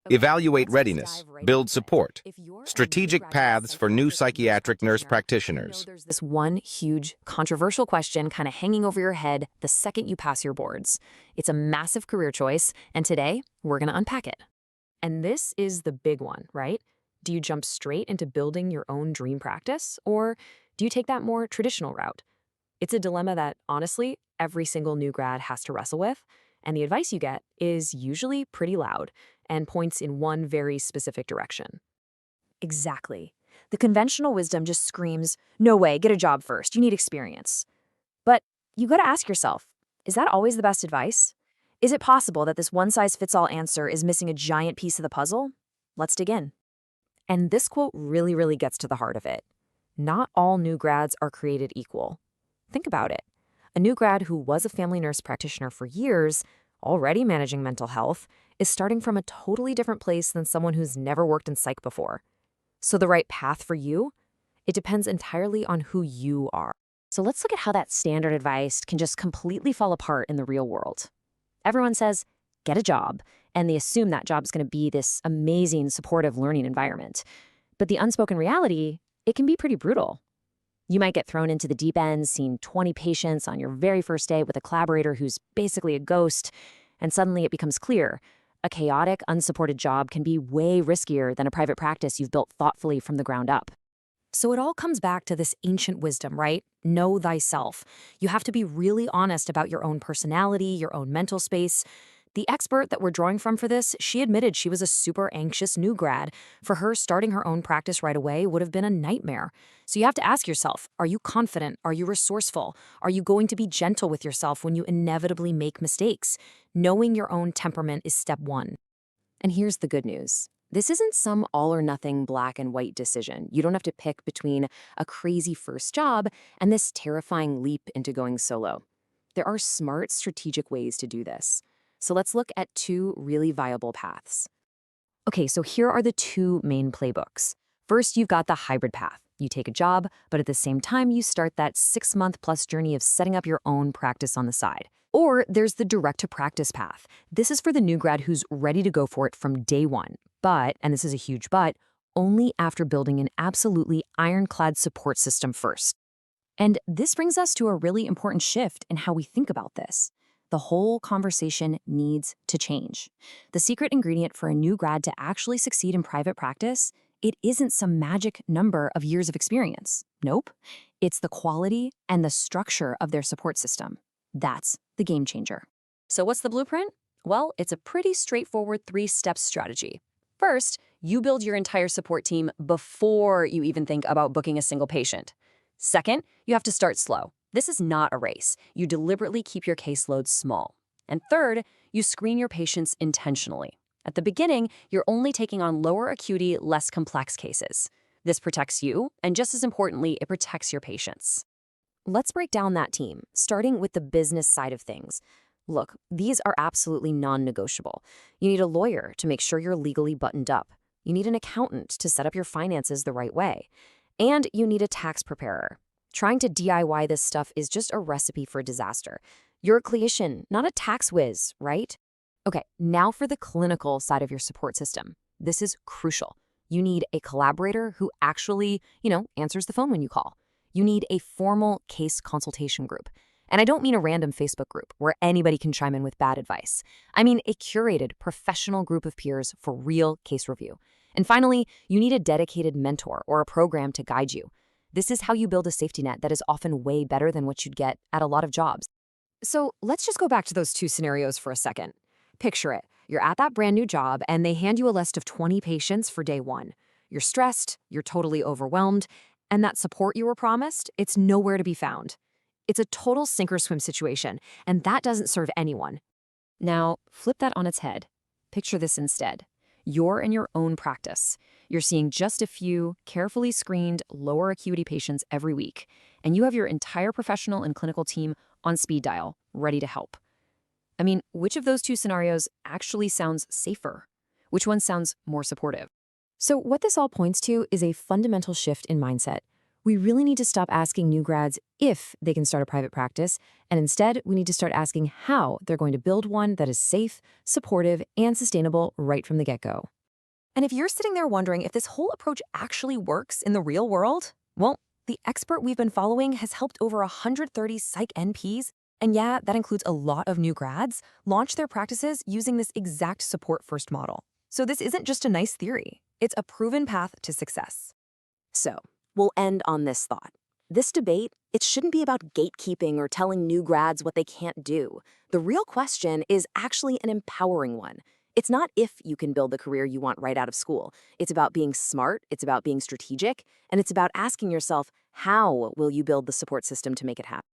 Evaluate readiness, build support, strategic paths for new psychiatric nurse practitioners. There's this one huge, controversial question kind of hanging over your head the second you pass your boards. It's a massive career choice, and today we're going to unpack it. And this is the big one, right? Do you jump straight into building your own dream practice, or do you take that more traditional route? It's a dilemma that, honestly, every single new grad has to wrestle with, and the advice you get is usually pretty loud and points in one very specific direction. Exactly. The conventional wisdom just screams, no way, get a job first, you need experience. But you gotta ask yourself, is that always the best advice? Is it possible that this one-size-fits-all answer is missing a giant piece of the puzzle? Let's dig in. And this quote really gets to the heart of it. Not all new grads are created equal. Think about it. A new grad who was a family nurse practitioner for years, already managing mental health, is starting from a totally different place than someone who's never worked in psych before. So the right path for you? It depends entirely on who you are. So let's look at how that standard advice can just completely fall apart in the real world. Everyone says, get a job, and they assume that job is going to be this amazing, supportive learning environment. But the unspoken reality, it can be pretty brutal. You might get thrown into the deep end, seeing 20 patients on your very first day with a collaborator who's basically a ghost, and suddenly it becomes clear. A chaotic, unsupported job can be way riskier than a private practice you've built thoughtfully from the ground up. So it all comes back to this ancient wisdom, right? Know thyself. You have to be really honest about your own personality, your own mental space. The expert that we're drawing from for this, she admitted she was a super anxious new grad. For her, starting her own practice right away would have been a nightmare. So you have to ask yourself, are you confident? Are you resourceful? Are you going to be gentle with yourself when you inevitably make mistakes? Knowing your own temperament is step one. And here's the good news. This isn't some all-or-nothing black and white decision. You don't have to pick between a crazy first job and this terrifying leap into going solo. There are smart, strategic ways to do this. So let's look at two really viable paths. Okay, so here are the two main playbooks. First, you've got the hybrid path. You take a job, but at the same time, you start that 6-month-plus journey of setting up your own practice on the side. Or there's the direct-to-practice path. This is for the new grad who's ready to go for it from day one. But, and this is a huge but, only after building an absolutely ironclad support system first. And this brings us to a really important shift in how we think about this. The whole conversation needs to change. The secret ingredient for a new grad to actually succeed in private practice, it isn't some magic number of years of experience. Nope. It's the quality and the structure of their support system. That's the game changer. So what's the blueprint? Well, it's a pretty straightforward 3-step strategy. First, you build your entire support team before you even think about booking a single patient. Second, you have to start slow. This is not a race. You deliberately keep your caseload small. And third, you screen your patients intentionally. At the beginning, you're only taking on lower acuity, less complex cases. This protects you, and just as importantly, it protects your patients. Let's break down that team, starting with the business side of things. Look, these are absolutely non-negotiable. You need a lawyer to make sure you're legally buttoned up. You need an accountant to set up your finances the right way. And you need a tax preparer. Trying to DIY this stuff is just a recipe for disaster. You're a clinician, not a tax whiz, right? Okay, now for the clinical side of your support system. This is crucial. You need a collaborator who actually, answers the phone when you call. You need a formal case consultation group. And I don't mean a random Facebook group where anybody can chime in with bad advice. I mean a curated, professional group of peers for real case review. And finally, you need a dedicated mentor or a program to guide you. This is how you build a safety net that is often way better than what you'd get at a lot of jobs. So let's just go back to those two scenarios for a second. Picture it. You're at that brand new job and they hand you a list of 20 patients for day one. You're stressed, you're totally overwhelmed, and that support you were promised, it's nowhere to be found. It's a total sink or swim situation, and that doesn't serve anyone. Now, flip that on its head. Picture this instead. You're in your own practice. You're seeing just a few carefully screened, lower acuity patients every week, and you have your entire professional and clinical team on speed dial, ready to help. I mean, which of those two scenarios actually sounds safer? Which one sounds more supportive? So what this all points to is a fundamental shift in mindset. We really need to stop asking new grads if they can start a private practice, and instead, we need to start asking how they're going to build one that is safe, supportive, and sustainable right from the get-go. And if you're sitting there wondering if this whole approach actually works in the real world, well, the expert we've been following has helped over 130 psych NPs, and yeah, that includes a lot of new grads, launch their practices using this exact support-first model. So this isn't just a nice theory. It's a proven path to success. So, we'll end on this thought. This debate, it shouldn't be about gatekeeping or telling new grads what they can't do. The real question is actually an empowering one. It's not if you can build the career you want right out of school. It's about being smart, it's about being strategic, and it's about asking yourself, how will you build the support system to make it happen?